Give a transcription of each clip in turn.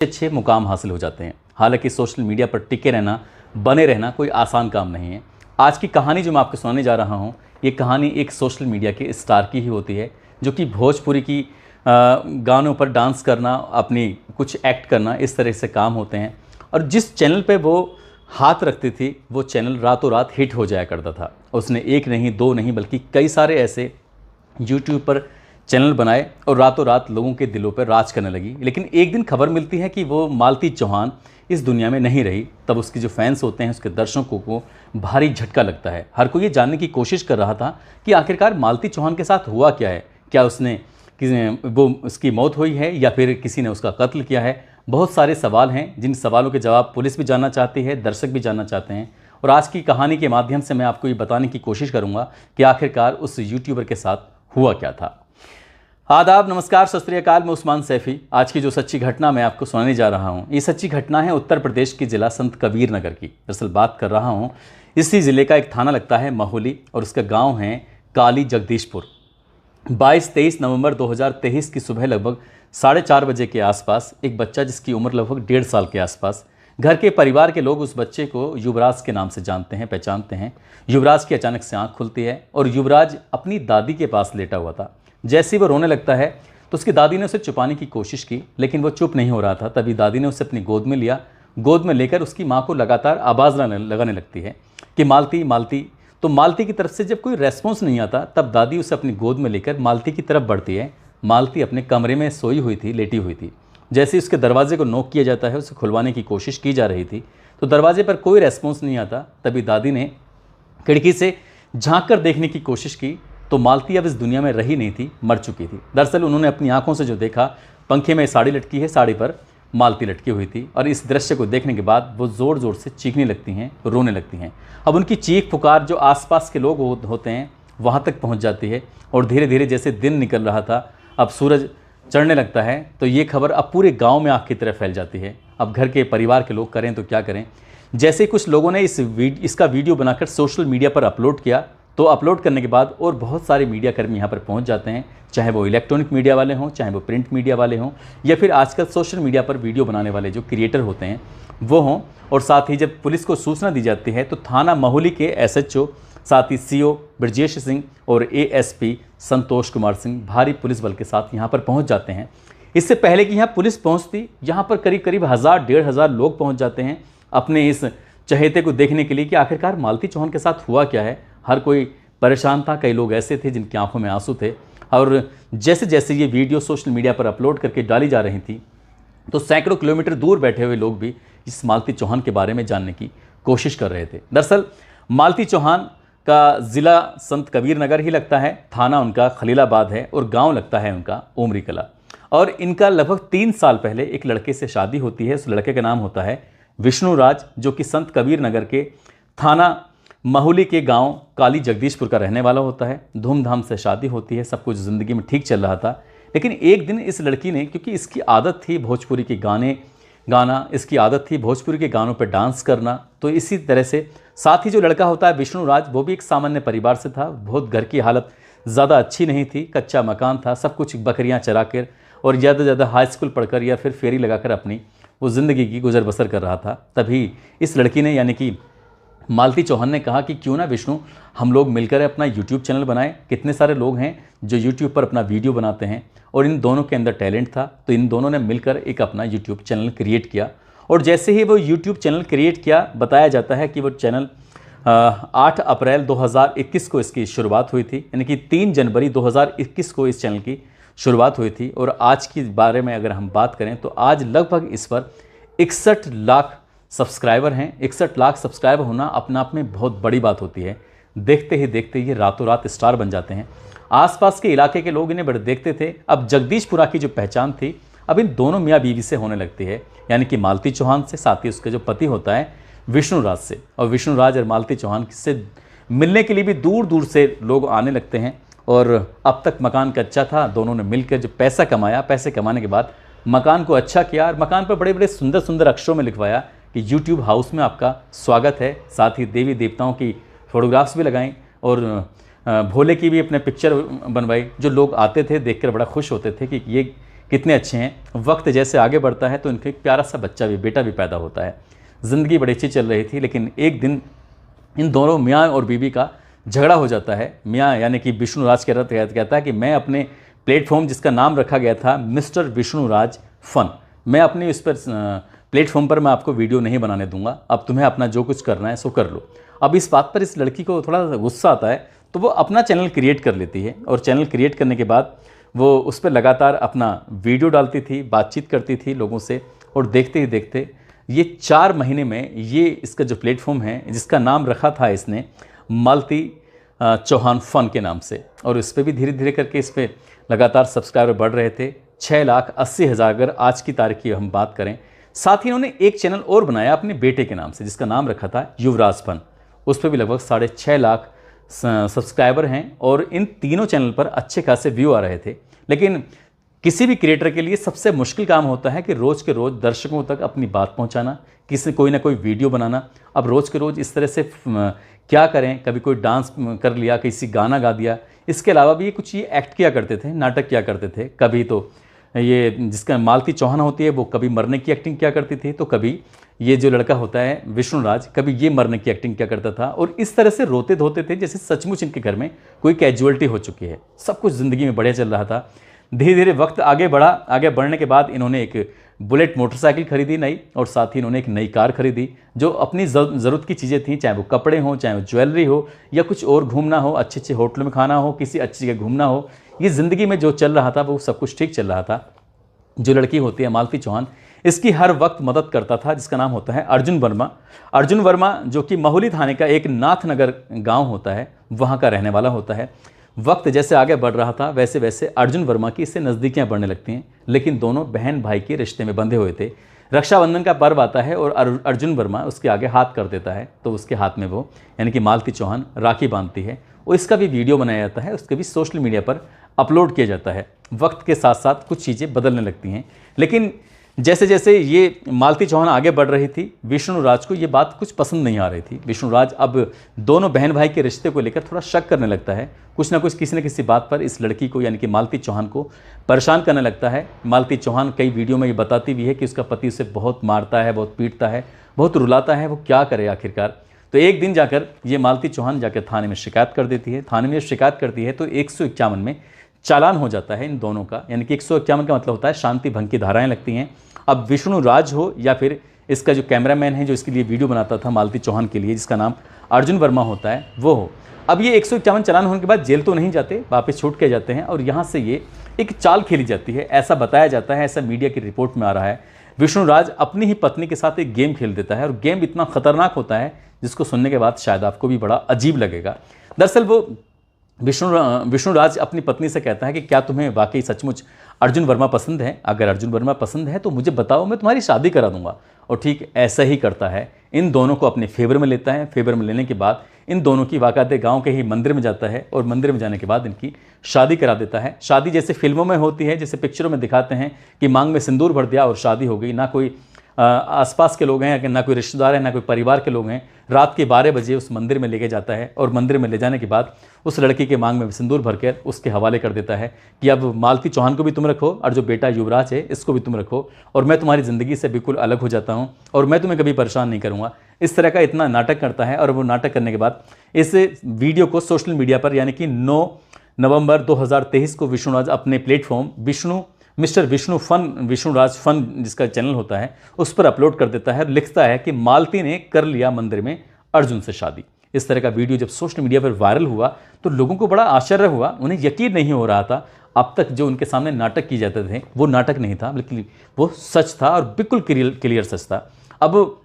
अच्छे मुकाम हासिल हो जाते हैं। हालांकि सोशल मीडिया पर टिके रहना, बने रहना कोई आसान काम नहीं है। आज की कहानी जो मैं आपको सुनाने जा रहा हूँ, ये कहानी एक सोशल मीडिया के स्टार की ही होती है, जो कि भोजपुरी की गानों पर डांस करना, अपनी कुछ एक्ट करना, इस तरह से काम होते हैं। और जिस चैनल पे वो हाथ रखती थी, वो चैनल रातों रात हिट हो जाया करता था। उसने एक नहीं, दो नहीं, बल्कि कई सारे ऐसे यूट्यूब पर चैनल बनाए और रातों रात लोगों के दिलों पर राज करने लगी। लेकिन एक दिन खबर मिलती है कि वो मालती चौहान इस दुनिया में नहीं रही। तब उसके जो फैंस होते हैं, उसके दर्शकों को भारी झटका लगता है। हर कोई ये जानने की कोशिश कर रहा था कि आखिरकार मालती चौहान के साथ हुआ क्या है। क्या वो उसकी मौत हुई है या फिर किसी ने उसका कत्ल किया है। बहुत सारे सवाल हैं, जिन सवालों के जवाब पुलिस भी जानना चाहती है, दर्शक भी जानना चाहते हैं। और आज की कहानी के माध्यम से मैं आपको ये बताने की कोशिश करूँगा कि आखिरकार उस यूट्यूबर के साथ हुआ क्या था। आदाब, नमस्कार, सत श्री अकाल। मैं उस्मान सैफी। आज की जो सच्ची घटना मैं आपको सुनाने जा रहा हूँ, ये सच्ची घटना है उत्तर प्रदेश के जिला संत कबीर नगर की। दरअसल बात कर रहा हूँ, इसी ज़िले का एक थाना लगता है महुली, और उसका गांव है काली जगदीशपुर। 22-23 नवंबर 2023 की सुबह लगभग 4:30 बजे के आसपास एक बच्चा, जिसकी उम्र लगभग 1.5 साल के आसपास, घर के परिवार के लोग उस बच्चे को युवराज के नाम से जानते हैं, पहचानते हैं। युवराज की अचानक से आंख खुलती है और युवराज अपनी दादी के पास लेटा हुआ था। जैसे ही वो रोने लगता है तो उसकी दादी ने उसे छुपाने की कोशिश की, लेकिन वो चुप नहीं हो रहा था। तभी दादी ने उसे अपनी गोद में लिया। गोद में लेकर उसकी माँ को लगातार आवाज़ लगाने लगती है कि मालती मालती। तो मालती की तरफ से जब कोई रेस्पॉन्स नहीं आता, तब दादी उसे अपनी गोद में लेकर मालती की तरफ बढ़ती है। मालती अपने कमरे में सोई हुई थी, लेटी हुई थी। जैसे ही उसके दरवाजे को नॉक किया जाता है, उसे खुलवाने की कोशिश की जा रही थी, तो दरवाजे पर कोई रेस्पॉन्स नहीं आता। तभी दादी ने खिड़की से झांक कर देखने की कोशिश की, तो मालती अब इस दुनिया में रही नहीं थी, मर चुकी थी। दरअसल उन्होंने अपनी आंखों से जो देखा, पंखे में साड़ी लटकी है, साड़ी पर मालती लटकी हुई थी। और इस दृश्य को देखने के बाद वो ज़ोर ज़ोर से चीखने लगती हैं, रोने लगती हैं। अब उनकी चीख पुकार जो आसपास के लोग होते हैं वहाँ तक पहुँच जाती है। और धीरे धीरे जैसे दिन निकल रहा था, अब सूरज चढ़ने लगता है, तो ये खबर अब पूरे गाँव में आग की तरह फैल जाती है। अब घर के परिवार के लोग करें तो क्या करें। जैसे कुछ लोगों ने इसका वीडियो बनाकर सोशल मीडिया पर अपलोड किया, तो अपलोड करने के बाद और बहुत सारे मीडिया कर्मी यहाँ पर पहुँच जाते हैं, चाहे वो इलेक्ट्रॉनिक मीडिया वाले हों, चाहे वो प्रिंट मीडिया वाले हों, या फिर आजकल सोशल मीडिया पर वीडियो बनाने वाले जो क्रिएटर होते हैं वो हों। और साथ ही जब पुलिस को सूचना दी जाती है, तो थाना महुली के SHO, साथ ही CO ब्रजेश सिंह और ASP संतोष कुमार सिंह भारी पुलिस बल के साथ यहाँ पर पहुँच जाते हैं। इससे पहले कि यहाँ पुलिस पहुँचती, यहाँ पर करीब करीब 1000-1500 लोग पहुँच जाते हैं अपने इस चहेते को देखने के लिए कि आखिरकार मालती चौहान के साथ हुआ क्या है। हर कोई परेशान था, कई लोग ऐसे थे जिनकी आंखों में आंसू थे। और जैसे जैसे ये वीडियो सोशल मीडिया पर अपलोड करके डाली जा रही थी, तो सैकड़ों किलोमीटर दूर बैठे हुए लोग भी इस मालती चौहान के बारे में जानने की कोशिश कर रहे थे। दरअसल मालती चौहान का ज़िला संत कबीर नगर ही लगता है, थाना उनका खलीलाबाद है, और गाँव लगता है उनका उमरी कला। और इनका लगभग 3 साल पहले एक लड़के से शादी होती है। उस लड़के का नाम होता है विष्णु राज, जो कि संत कबीर नगर के थाना महुली के गांव काली जगदीशपुर का रहने वाला होता है। धूमधाम से शादी होती है, सब कुछ ज़िंदगी में ठीक चल रहा था। लेकिन एक दिन इस लड़की ने, क्योंकि इसकी आदत थी भोजपुरी के गाने गाना, इसकी आदत थी भोजपुरी के गानों पर डांस करना, तो इसी तरह से साथ ही जो लड़का होता है विष्णु राज, वो भी एक सामान्य परिवार से था। बहुत घर की हालत ज़्यादा अच्छी नहीं थी, कच्चा मकान था, सब कुछ बकरियाँ चरा कर और ज़्यादा से ज़्यादा हाई स्कूल पढ़कर या फिर फेरी लगाकर अपनी वो ज़िंदगी की गुजर बसर कर रहा था। तभी इस लड़की ने, यानी कि मालती चौहान ने कहा कि क्यों ना विष्णु, हम लोग मिलकर अपना YouTube चैनल बनाएं। कितने सारे लोग हैं जो YouTube पर अपना वीडियो बनाते हैं, और इन दोनों के अंदर टैलेंट था, तो इन दोनों ने मिलकर एक अपना YouTube चैनल क्रिएट किया। और जैसे ही वो YouTube चैनल क्रिएट किया, बताया जाता है कि वो चैनल 8 अप्रैल 2021 को इसकी शुरुआत हुई थी, यानी कि 3 जनवरी 2021 को इस चैनल की शुरुआत हुई थी। और आज के बारे में अगर हम बात करें, तो आज लगभग इस पर 61 लाख सब्सक्राइबर हैं। 61 लाख सब्सक्राइबर होना अपने आप में बहुत बड़ी बात होती है। देखते ही देखते ये रातों रात स्टार बन जाते हैं। आसपास के इलाके के लोग इन्हें बड़े देखते थे। अब जगदीशपुरा की जो पहचान थी, अब इन दोनों मियाँ बीवी से होने लगती है, यानी कि मालती चौहान से, साथ ही उसका जो पति होता है विष्णु राज से। और विष्णु राज और मालती चौहान से मिलने के लिए भी दूर दूर से लोग आने लगते हैं। और अब तक मकान कच्चा था, दोनों ने मिलकर जो पैसा कमाया, पैसे कमाने के बाद मकान को अच्छा किया, और मकान पर बड़े बड़े सुंदर सुंदर अक्षरों में लिखवाया कि YouTube हाउस में आपका स्वागत है। साथ ही देवी देवताओं की फोटोग्राफ्स भी लगाएं, और भोले की भी अपने पिक्चर बनवाई। जो लोग आते थे देखकर बड़ा खुश होते थे कि कितने अच्छे हैं। वक्त जैसे आगे बढ़ता है तो इनका एक प्यारा सा बच्चा भी, बेटा भी पैदा होता है। ज़िंदगी बड़ी अच्छी चल रही थी, लेकिन एक दिन इन दोनों मियाँ और बीवी का झगड़ा हो जाता है। मियाँ यानी कि विष्णुराज कहता है कि मैं अपने प्लेटफॉर्म जिसका नाम रखा गया था मिस्टर विष्णुराज फन, मैं अपने इस पर प्लेटफॉर्म पर मैं आपको वीडियो नहीं बनाने दूंगा, अब तुम्हें अपना जो कुछ करना है सो कर लो। अब इस बात पर इस लड़की को थोड़ा गुस्सा आता है, तो वो अपना चैनल क्रिएट कर लेती है और चैनल क्रिएट करने के बाद वो उस पर लगातार अपना वीडियो डालती थी, बातचीत करती थी लोगों से, और देखते ही देखते ये 4 महीने में ये इसका जो प्लेटफॉर्म है जिसका नाम रखा था इसने मालती चौहान फ़न के नाम से, और इस पर भी धीरे धीरे करके इस पर लगातार सब्सक्राइबर बढ़ रहे थे। 6,80,000 अगर आज की तारीख की हम बात करें। साथ ही उन्होंने एक चैनल और बनाया अपने बेटे के नाम से जिसका नाम रखा था युवराज फन, उस पर भी लगभग 6.5 लाख सब्सक्राइबर हैं और इन तीनों चैनल पर अच्छे खासे व्यू आ रहे थे। लेकिन किसी भी क्रिएटर के लिए सबसे मुश्किल काम होता है कि रोज़ के रोज़ दर्शकों तक अपनी बात पहुंचाना, किसी कोई ना कोई वीडियो बनाना। अब रोज़ के रोज़ इस तरह से क्या करें, कभी कोई डांस कर लिया, किसी गाना गा दिया, इसके अलावा भी कुछ ये एक्ट किया करते थे, नाटक किया करते थे। कभी तो ये जिसका मालती चौहान होती है वो कभी मरने की एक्टिंग किया करती थी, तो कभी ये जो लड़का होता है विष्णुराज कभी ये मरने की एक्टिंग किया करता था, और इस तरह से रोते धोते थे जैसे सचमुच इनके घर में कोई कैजुअलिटी हो चुकी है। सब कुछ ज़िंदगी में बढ़िया चल रहा था। धीरे धीरे वक्त आगे बढ़ा। आगे बढ़ने के बाद इन्होंने एक बुलेट मोटरसाइकिल खरीदी नई, और साथ ही इन्होंने एक नई कार खरीदी जो अपनी ज़रूरत की चीज़ें थी, चाहे वो कपड़े हों, चाहे वो ज्वेलरी हो, या कुछ और घूमना हो, अच्छे अच्छे होटलों में खाना हो, किसी अच्छी जगह घूमना हो। ये ज़िंदगी में जो चल रहा था वो सब कुछ ठीक चल रहा था। जो लड़की होती है मालती चौहान, इसकी हर वक्त मदद करता था, जिसका नाम होता है अर्जुन वर्मा। अर्जुन वर्मा जो कि महुली थाने का एक नाथनगर गांव होता है, वहां का रहने वाला होता है। वक्त जैसे आगे बढ़ रहा था वैसे वैसे अर्जुन वर्मा की इससे नज़दीकियां बढ़ने लगती हैं, लेकिन दोनों बहन भाई के रिश्ते में बंधे हुए थे। रक्षाबंधन का पर्व आता है और अर्जुन वर्मा उसके आगे हाथ कर देता है, तो उसके हाथ में वो यानी कि मालती चौहान राखी बांधती है, और इसका भी वीडियो बनाया जाता है, उसके भी सोशल मीडिया पर अपलोड किया जाता है। वक्त के साथ साथ कुछ चीज़ें बदलने लगती हैं, लेकिन जैसे जैसे ये मालती चौहान आगे बढ़ रही थी, विष्णुराज को ये बात कुछ पसंद नहीं आ रही थी। विष्णुराज अब दोनों बहन भाई के रिश्ते को लेकर थोड़ा शक करने लगता है, कुछ ना कुछ किसी न किसी बात पर इस लड़की को यानी कि मालती चौहान को परेशान करने लगता है। मालती चौहान कई वीडियो में ये बताती भी है कि उसका पति उसे बहुत मारता है, बहुत पीटता है, बहुत रुलाता है, वो क्या करे आखिरकार। तो एक दिन जाकर ये मालती चौहान जाकर थाने में शिकायत कर देती है। थाने में शिकायत करती है तो 151 में चालान हो जाता है इन दोनों का, यानी कि 151 का मतलब होता है शांति भंग की धाराएं लगती हैं। अब विष्णुराज हो या फिर इसका जो कैमरामैन है जो इसके लिए वीडियो बनाता था मालती चौहान के लिए, जिसका नाम अर्जुन वर्मा होता है, वो हो। अब ये 151 चालान होने के बाद जेल तो नहीं जाते, वापस छूट के जाते हैं, और यहाँ से ये एक चाल खेली जाती है, ऐसा बताया जाता है, ऐसा मीडिया की रिपोर्ट में आ रहा है। विष्णुराज अपनी ही पत्नी के साथ एक गेम खेल देता है, और गेम इतना खतरनाक होता है जिसको सुनने के बाद शायद आपको भी बड़ा अजीब लगेगा। दरअसल वो विष्णुराज अपनी पत्नी से कहता है कि क्या तुम्हें वाकई सचमुच अर्जुन वर्मा पसंद है? अगर अर्जुन वर्मा पसंद है तो मुझे बताओ, मैं तुम्हारी शादी करा दूंगा। और ठीक ऐसा ही करता है, इन दोनों को अपने फेवर में लेता है। फेवर में लेने के बाद इन दोनों की वाकाते गांव के ही मंदिर में जाता है, और मंदिर में जाने के बाद इनकी शादी करा देता है। शादी जैसे फिल्मों में होती है, जैसे पिक्चरों में दिखाते हैं कि मांग में सिंदूर भर दिया और शादी हो गई। ना कोई आसपास के लोग हैं, ना कोई रिश्तेदार है, ना कोई परिवार के लोग हैं। रात के 12 बजे उस मंदिर में लेके जाता है, और मंदिर में ले जाने के बाद उस लड़की के मांग में सिंदूर भरकर उसके हवाले कर देता है कि अब मालती चौहान को भी तुम रखो, और जो बेटा युवराज है इसको भी तुम रखो, और मैं तुम्हारी ज़िंदगी से बिल्कुल अलग हो जाता हूँ, और मैं तुम्हें कभी परेशान नहीं करूँगा। इस तरह का इतना नाटक करता है, और वो नाटक करने के बाद इस वीडियो को सोशल मीडिया पर यानी कि 9 नवंबर 2023 को विष्णुराज अपने प्लेटफॉर्म मिस्टर विष्णुराज फन जिसका चैनल होता है उस पर अपलोड कर देता है, और लिखता है कि मालती ने कर लिया मंदिर में अर्जुन से शादी। इस तरह का वीडियो जब सोशल मीडिया पर वायरल हुआ तो लोगों को बड़ा आश्चर्य हुआ, उन्हें यकीन नहीं हो रहा था। अब तक जो उनके सामने नाटक किए जाते थे वो नाटक नहीं था, बल्कि वो सच था, और बिल्कुल क्लियर सच था। अब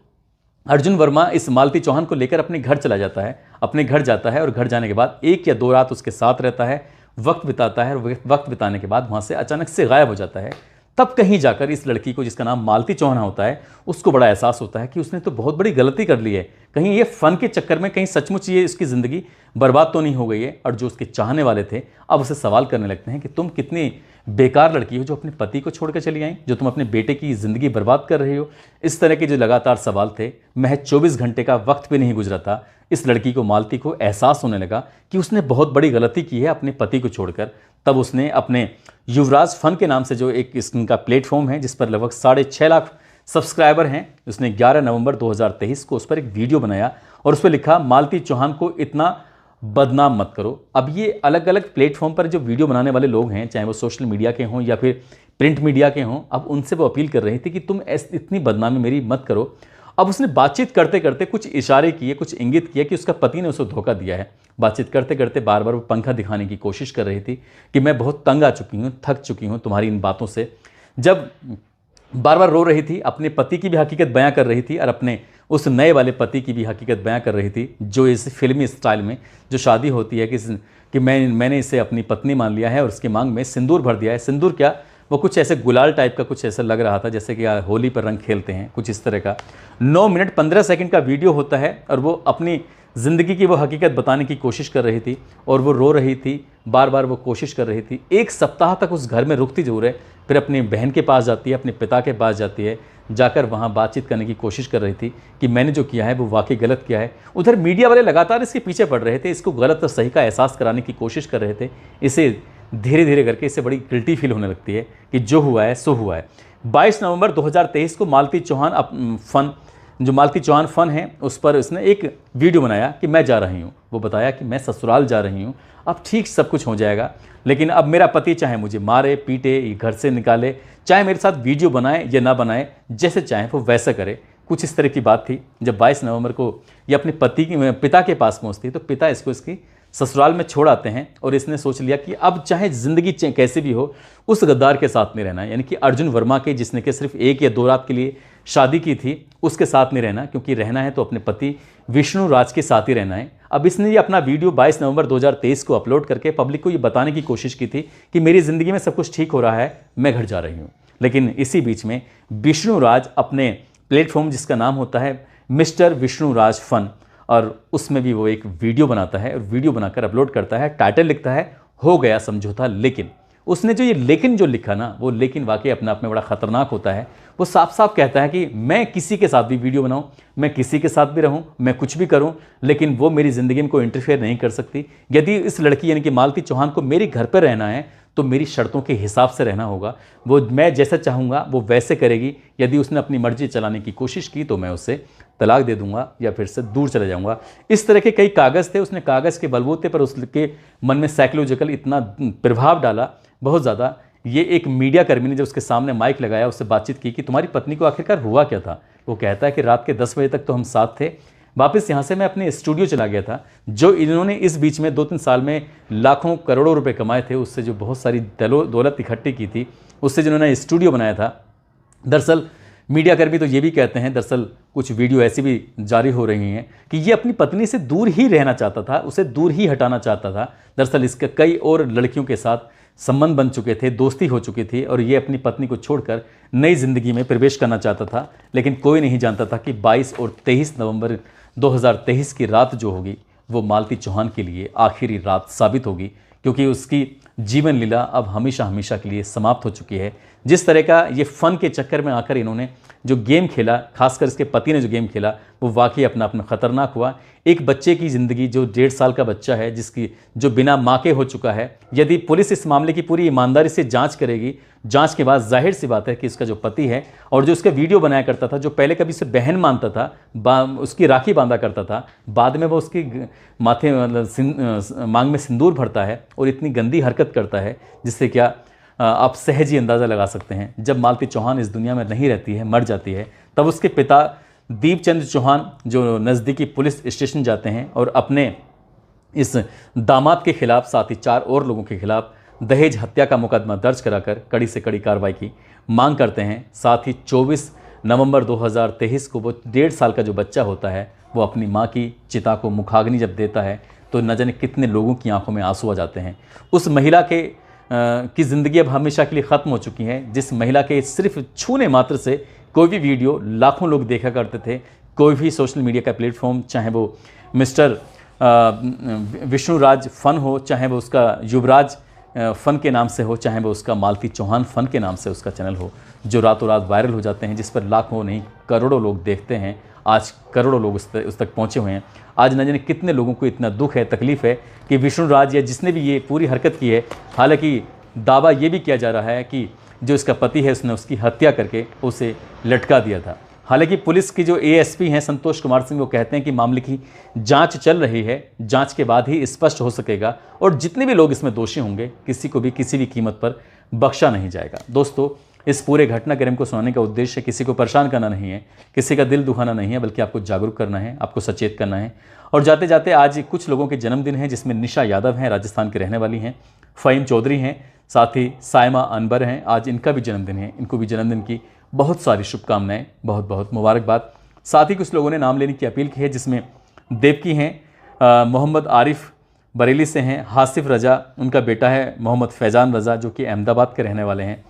अर्जुन वर्मा इस मालती चौहान को लेकर अपने घर चला जाता है, अपने घर जाता है, और घर जाने के बाद 1 या 2 रात उसके साथ रहता है, वक्त बिताता है, और वक्त बिताने के बाद वहाँ से अचानक से गायब हो जाता है। तब कहीं जाकर इस लड़की को, जिसका नाम मालती चौहान होता है, उसको बड़ा एहसास होता है कि उसने तो बहुत बड़ी गलती कर ली है। कहीं ये फ़न के चक्कर में कहीं सचमुच ये इसकी ज़िंदगी बर्बाद तो नहीं हो गई है। और जो उसके चाहने वाले थे अब उसे सवाल करने लगते हैं कि तुम कितनी बेकार लड़की हो जो अपने पति को छोड़कर चली आई, जो तुम अपने बेटे की ज़िंदगी बर्बाद कर रही हो। इस तरह के जो लगातार सवाल थे, महज 24 घंटे का वक्त भी नहीं गुजरा था, इस लड़की को, मालती को, एहसास होने लगा कि उसने बहुत बड़ी गलती की है अपने पति को छोड़कर। तब उसने अपने युवराज फन के नाम से जो एक इसका प्लेटफॉर्म है जिस पर लगभग 6.5 लाख सब्सक्राइबर हैं, उसने 11 नवंबर 2023 को उस पर एक वीडियो बनाया और उस पर लिखा, मालती चौहान को इतना बदनाम मत करो। अब ये अलग अलग प्लेटफॉर्म पर जो वीडियो बनाने वाले लोग हैं, चाहे वो सोशल मीडिया के हों या फिर प्रिंट मीडिया के हों, अब उनसे वो अपील कर रही थी कि तुम इतनी बदनामी मेरी मत करो। अब उसने बातचीत करते करते कुछ इशारे किए, कुछ इंगित किया कि उसका पति ने उसे धोखा दिया है। बातचीत करते करते बार बार वो पंखा दिखाने की कोशिश कर रही थी कि मैं बहुत तंग आ चुकी हूँ, थक चुकी हूँ तुम्हारी इन बातों से। जब बार बार रो रही थी, अपने पति की भी हकीकत बयां कर रही थी और अपने उस नए वाले पति की भी हकीकत बयां कर रही थी, जो इस फिल्मी स्टाइल में जो शादी होती है कि मैंने इसे अपनी पत्नी मान लिया है और उसकी मांग में सिंदूर भर दिया है। सिंदूर क्या, वो कुछ ऐसे गुलाल टाइप का कुछ ऐसा लग रहा था जैसे कि होली पर रंग खेलते हैं, कुछ इस तरह का। 9 मिनट 15 सेकंड का वीडियो होता है और वो अपनी ज़िंदगी की वो हकीकत बताने की कोशिश कर रही थी और वो रो रही थी, बार बार वो कोशिश कर रही थी। 1 सप्ताह तक उस घर में रुकती जरूर है, फिर अपनी बहन के पास जाती है, अपने पिता के पास जाती है, जाकर वहाँ बातचीत करने की कोशिश कर रही थी कि मैंने जो किया है वो वाकई गलत किया है। उधर मीडिया वाले लगातार इसके पीछे पड़ रहे थे, इसको गलत और सही का एहसास कराने की कोशिश कर रहे थे। इसे धीरे धीरे करके इससे बड़ी गिल्टी फील होने लगती है कि जो हुआ है सो हुआ है। 22 नवंबर 2023 को मालती चौहान फन है, उस पर उसने एक वीडियो बनाया कि मैं जा रही हूँ। वो बताया कि मैं ससुराल जा रही हूँ, अब ठीक सब कुछ हो जाएगा, लेकिन अब मेरा पति चाहे मुझे मारे पीटे, घर से निकाले, चाहे मेरे साथ वीडियो बनाए या ना बनाए, जैसे चाहे वो वैसा करे। कुछ इस तरह की बात थी। जब 22 नवंबर को ये अपने पिता के पास पहुँचती तो पिता इसको इसकी ससुराल में छोड़ आते हैं और इसने सोच लिया कि अब चाहे ज़िंदगी कैसे भी हो, उस गद्दार के साथ नहीं रहना है, यानी कि अर्जुन वर्मा के, जिसने कि सिर्फ 1 या 2 रात के लिए शादी की थी, उसके साथ नहीं रहना, क्योंकि रहना है तो अपने पति विष्णु राज के साथ ही रहना है। अब इसने ये अपना वीडियो 22 नवंबर 2023 को अपलोड करके पब्लिक को ये बताने की कोशिश की थी कि मेरी ज़िंदगी में सब कुछ ठीक हो रहा है, मैं घर जा रही हूँ। लेकिन इसी बीच में विष्णु राज अपने प्लेटफॉर्म जिसका नाम होता है मिस्टर विष्णु राज फन, और उसमें भी वो एक वीडियो बनाता है और वीडियो बनाकर अपलोड करता है। टाइटल लिखता है, हो गया समझौता लेकिन। उसने जो ये लेकिन जो लिखा ना, वो लेकिन वाकई अपने आप में बड़ा ख़तरनाक होता है। वो साफ साफ कहता है कि मैं किसी के साथ भी वीडियो बनाऊं, मैं किसी के साथ भी रहूं, मैं कुछ भी करूं, लेकिन वो मेरी ज़िंदगी में कोई इंटरफेयर नहीं कर सकती। यदि इस लड़की यानी कि मालती चौहान को मेरे घर पर रहना है तो मेरी शर्तों के हिसाब से रहना होगा। वो मैं जैसा चाहूँगा वो वैसे करेगी। यदि उसने अपनी मर्जी चलाने की कोशिश की तो मैं उसे तलाक दे दूंगा या फिर से दूर चले जाऊंगा। इस तरह के कई कागज़ थे। उसने कागज़ के बलबूते पर उसके मन में साइकोलॉजिकल इतना प्रभाव डाला, बहुत ज़्यादा। ये एक मीडिया कर्मी ने जब उसके सामने माइक लगाया, उससे बातचीत की कि तुम्हारी पत्नी को आखिरकार हुआ क्या था। वो कहता है कि रात के 10 बजे तक तो हम साथ थे, वापस यहाँ से मैं अपने स्टूडियो चला गया था। जो इन्होंने इस बीच में 2-3 साल में लाखों करोड़ों रुपए कमाए थे, उससे जो बहुत सारी दौलत इकट्ठी की थी, उससे जिन्होंने स्टूडियो बनाया था। दरअसल मीडिया कर्मी तो ये भी कहते हैं, दरअसल कुछ वीडियो ऐसी भी जारी हो रही हैं कि ये अपनी पत्नी से दूर ही रहना चाहता था, उसे दूर ही हटाना चाहता था। दरअसल इसके कई और लड़कियों के साथ संबंध बन चुके थे, दोस्ती हो चुकी थी, और ये अपनी पत्नी को छोड़कर नई ज़िंदगी में प्रवेश करना चाहता था। लेकिन कोई नहीं जानता था कि 22 और 23 नवंबर 2023 की रात जो होगी वो मालती चौहान के लिए आखिरी रात साबित होगी, क्योंकि उसकी जीवन लीला अब हमेशा हमेशा के लिए समाप्त हो चुकी है। जिस तरह का ये फ़न के चक्कर में आकर इन्होंने जो गेम खेला, खासकर इसके पति ने जो गेम खेला, वो वाकई अपना अपना ख़तरनाक हुआ। एक बच्चे की ज़िंदगी, जो 1.5 साल का बच्चा है, जो बिना माँ के हो चुका है, यदि पुलिस इस मामले की पूरी ईमानदारी से जांच करेगी, जांच के बाद जाहिर सी बात है कि इसका जो पति है और जो उसका वीडियो बनाया करता था, जो पहले कभी उसे बहन मानता था, उसकी राखी बांधा करता था, बाद में वो उसकी माथे मांग में सिंदूर भरता है और इतनी गंदी हरकत करता है जिससे क्या आप सहज ही अंदाज़ा लगा सकते हैं। जब मालती चौहान इस दुनिया में नहीं रहती है, मर जाती है, तब उसके पिता दीपचंद चौहान जो नज़दीकी पुलिस स्टेशन जाते हैं और अपने इस दामाद के खिलाफ, साथ ही 4 और लोगों के खिलाफ दहेज हत्या का मुकदमा दर्ज कराकर कड़ी से कड़ी कार्रवाई की मांग करते हैं। साथ ही 24 नवंबर 2023 को वो 1.5 साल का जो बच्चा होता है, वो अपनी माँ की चिता को मुखाग्नि जब देता है तो न जाने कितने लोगों की आंखों में आंसू आ जाते हैं। उस महिला की ज़िंदगी अब हमेशा के लिए ख़त्म हो चुकी है, जिस महिला के सिर्फ छूने मात्र से कोई भी वीडियो लाखों लोग देखा करते थे, कोई भी सोशल मीडिया का प्लेटफॉर्म, चाहे वो मिस्टर विष्णुराज फन हो, चाहे वो उसका युवराज फ़न के नाम से हो, चाहे वो उसका मालती चौहान फ़न के नाम से उसका चैनल हो, जो रातों रात वायरल हो जाते हैं, जिस पर लाखों नहीं करोड़ों लोग देखते हैं। आज करोड़ों लोग उस तक पहुँचे हुए हैं। आज न जाने कितने लोगों को इतना दुख है, तकलीफ़ है कि विष्णुराज या जिसने भी ये पूरी हरकत की है, हालांकि दावा ये भी किया जा रहा है कि जो इसका पति है उसने उसकी हत्या करके उसे लटका दिया था। हालांकि पुलिस की जो एएसपी हैं संतोष कुमार सिंह, वो कहते हैं कि मामले की जांच चल रही है, जांच के बाद ही स्पष्ट हो सकेगा और जितने भी लोग इसमें दोषी होंगे किसी को भी किसी भी कीमत पर बख्शा नहीं जाएगा। दोस्तों, इस पूरे घटनाक्रम को सुनाने का उद्देश्य किसी को परेशान करना नहीं है, किसी का दिल दुखाना नहीं है, बल्कि आपको जागरूक करना है, आपको सचेत करना है। और जाते जाते आज कुछ लोगों के जन्मदिन हैं, जिसमें निशा यादव हैं, राजस्थान के रहने वाली हैं, फ़हीम चौधरी हैं, साथ ही साइमा अनवर हैं, आज इनका भी जन्मदिन है। इनको भी जन्मदिन की बहुत सारी शुभकामनाएं, बहुत बहुत मुबारकबाद। साथ ही कुछ लोगों ने नाम लेने की अपील की है, जिसमें देवकी हैं, मोहम्मद आरिफ बरेली से हैं, हासिफ रजा उनका बेटा है, मोहम्मद फैज़ान रज़ा जो कि अहमदाबाद के रहने वाले हैं,